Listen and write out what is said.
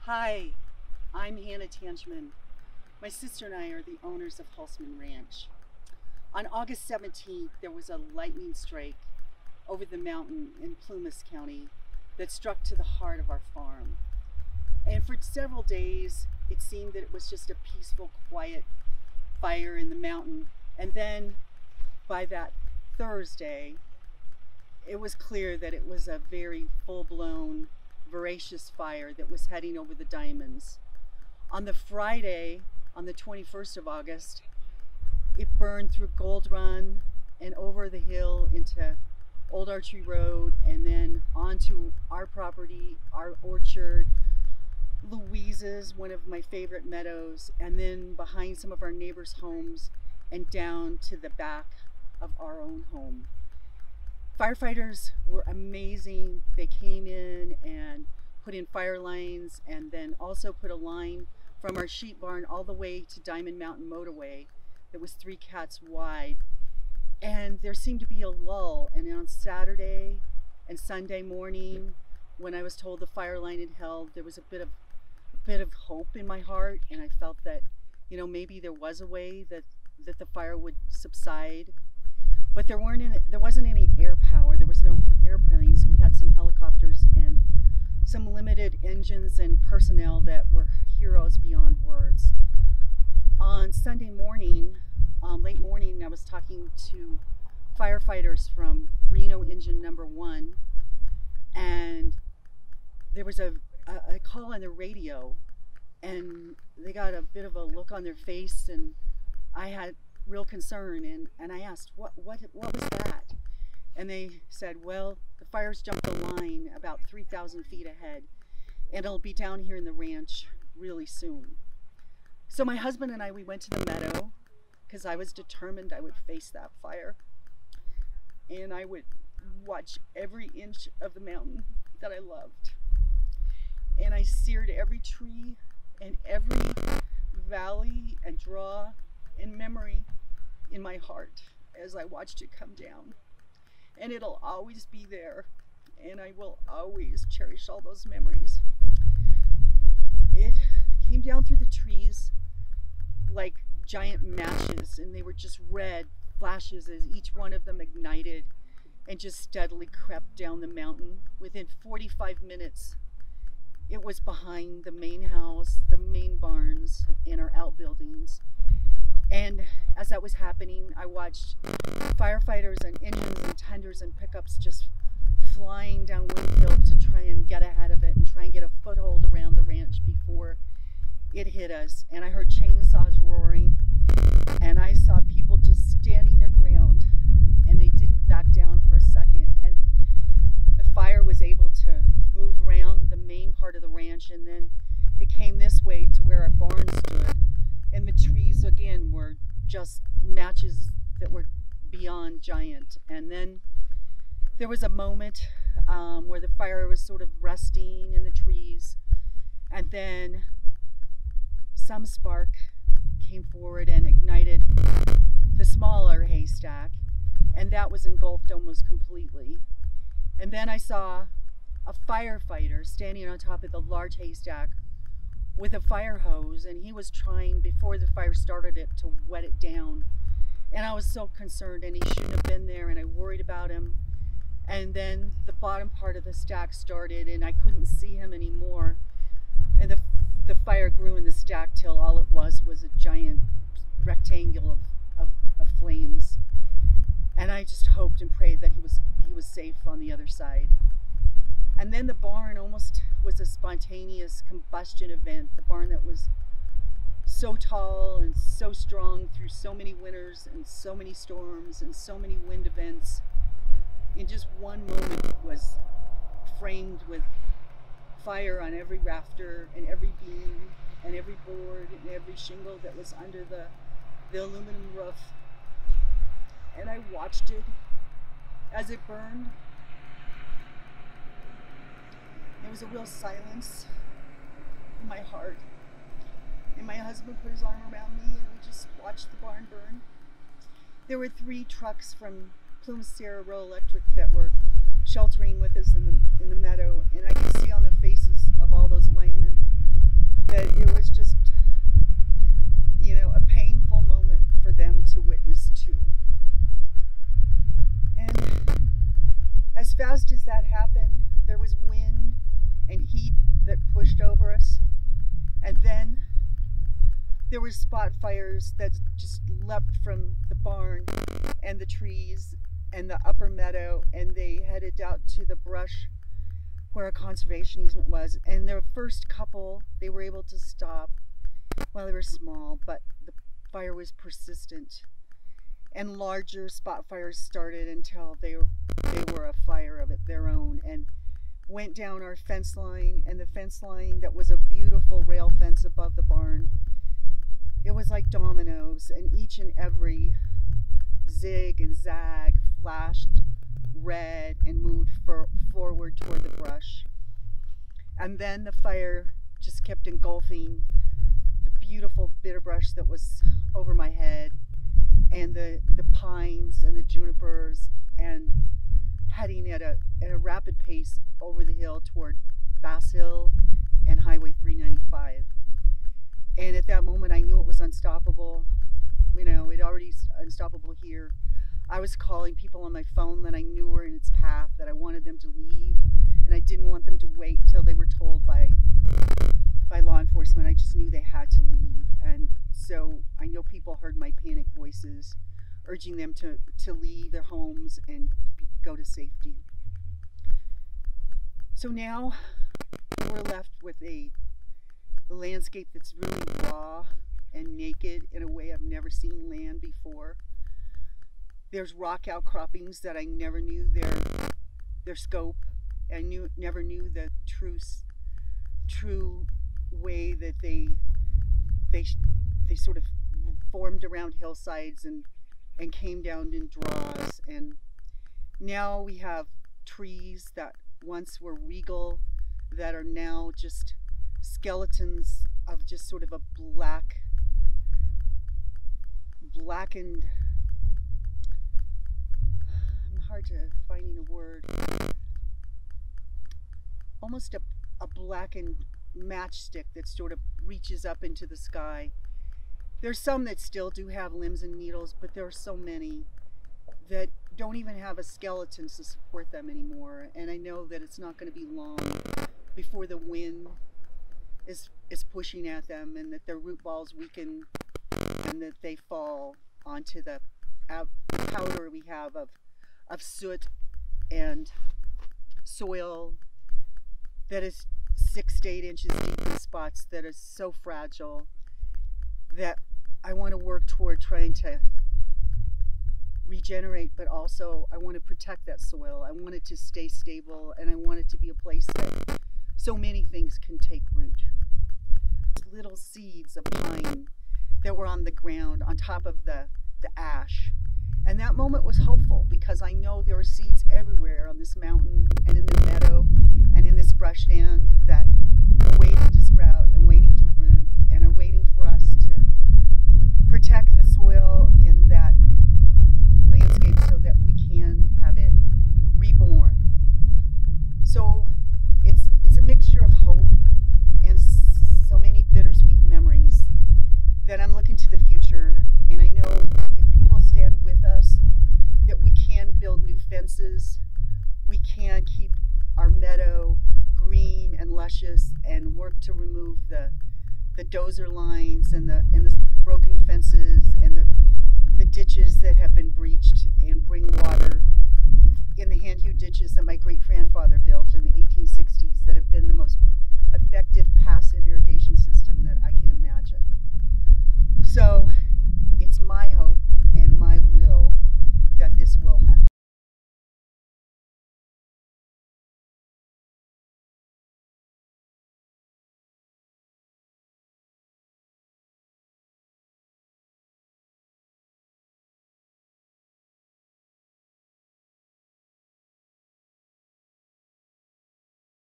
Hi, I'm Hannah Tangeman. My sister and I are the owners of Hulsman Ranch. On August 17th, there was a lightning strike over the mountain in Plumas County that struck to the heart of our farm. And for several days, it seemed that it was just a peaceful, quiet fire in the mountain. And then by that Thursday, it was clear that it was a very full-blown, voracious fire that was heading over the diamonds. On the Friday, on the 21st of August, it burned through Gold Run and over the hill into Old Archery Road and then onto our property, our orchard, Louise's, one of my favorite meadows, and then behind some of our neighbors' homes and down to the back of our own home. Firefighters were amazing. They came in and put in fire lines and then also put a line from our sheep barn all the way to Diamond Mountain Motorway that was 3 cats wide. And there seemed to be a lull. And on Saturday and Sunday morning, when I was told the fire line had held, there was a bit of hope in my heart, and I felt that, you know, maybe there was a way that the fire would subside. But there wasn't any air power. There was no airplanes. We had some helicopters and some limited engines and personnel that were heroes beyond words. On Sunday morning, late morning, I was talking to firefighters from Reno Engine Number 1, and there was a call on the radio, and they got a bit of a look on their face, and I had real concern, and I asked, what was that? And they said, well, the fire's jumped the line about 3,000 feet ahead, and it'll be down here in the ranch really soon. So my husband and I, we went to the meadow, because I was determined I would face that fire, and I would watch every inch of the mountain that I loved. And I seared every tree and every valley and draw and memory in my heart as I watched it come down. And it'll always be there, and I will always cherish all those memories. It came down through the trees like giant matches, and they were just red flashes as each one of them ignited and just steadily crept down the mountain. Within 45 minutes, it was behind the main house, the main barns, and our outbuildings. And as that was happening, I watched firefighters and engines and tenders and pickups just flying down Windfield to try and get ahead of it and try and get a foothold around the ranch before it hit us. And I heard chainsaws roaring, and I saw people just standing their ground, and they didn't back down for a second. And the fire was able to move around the main part of the ranch, and then it came this way to where our barn stood. And the trees again were just matches that were beyond giant. And then there was a moment where the fire was sort of resting in the trees, and then some spark came forward and ignited the smaller haystack, and that was engulfed almost completely. And then I saw a firefighter standing on top of the large haystack with a fire hose, and he was trying, before the fire started it, to wet it down. And I was so concerned, and he shouldn't have been there, and I worried about him. And then the bottom part of the stack started, and I couldn't see him anymore. And the fire grew in the stack till all it was a giant rectangle of flames. And I just hoped and prayed that he was safe on the other side. And then the barn almost was a spontaneous combustion event. The barn that was so tall and so strong through so many winters and so many storms and so many wind events, in just one moment was framed with fire on every rafter and every beam and every board and every shingle that was under the aluminum roof. And I watched it as it burned. There was a real silence in my heart. And my husband put his arm around me, and we just watched the barn burn. There were 3 trucks from Plumas Sierra Rural Electric that were sheltering with us in the meadow, and I could see on the faces of all those linemen pushed over us. And then there were spot fires that just leapt from the barn and the trees and the upper meadow, and they headed out to the brush where a conservation easement was. And their first couple, they were able to stop while they were small, but the fire was persistent. And larger spot fires started until they were a fire of their own, and went down our fence line, and the fence line that was a beautiful rail fence above the barn, it was like dominoes, and each and every zig and zag flashed red and moved forward toward the brush. And then the fire just kept engulfing the beautiful bitterbush that was over my head, and the pines and the junipers, and heading at a rapid pace over the hill toward Bass Hill and Highway 395. And at that moment I knew it was unstoppable. You know, it already unstoppable here. I was calling people on my phone that I knew were in its path, that I wanted them to leave, and I didn't want them to wait till they were told by law enforcement. I just knew they had to leave. And so I know people heard my panic voices urging them to leave their homes and go to safety. So now we're left with a landscape that's really raw and naked in a way I've never seen land before. There's rock outcroppings that I never knew their scope. I never knew the true way that they sort of formed around hillsides and came down in draws. And now we have trees that once were regal that are now just skeletons of just sort of a blackened, I'm hard to finding a word, almost a blackened matchstick that sort of reaches up into the sky. There's some that still do have limbs and needles, but there are so many that don't even have a skeleton to support them anymore. And I know that it's not going to be long before the wind is pushing at them, and that their root balls weaken, and that they fall onto the powder we have of soot and soil that is 6 to 8 inches deep in spots that are so fragile, that I want to work toward trying to regenerate, but also I want to protect that soil. I want it to stay stable, and I want it to be a place that so many things can take root. Little seeds of pine that were on the ground on top of the ash. And that moment was hopeful, because I know there are seeds everywhere on this mountain and in the meadow and in this brushland that are waiting to sprout and waiting to root, and are waiting for us to protect the soil in that landscape so that we can have it reborn. So it's a mixture of hope and so many bittersweet memories that I'm looking to the future. And I know if people stand with us, that we can build new fences, we can keep our meadow green and luscious, and work to remove the dozer lines and the broken fences and the ditches that have been breached, and bring water in the hand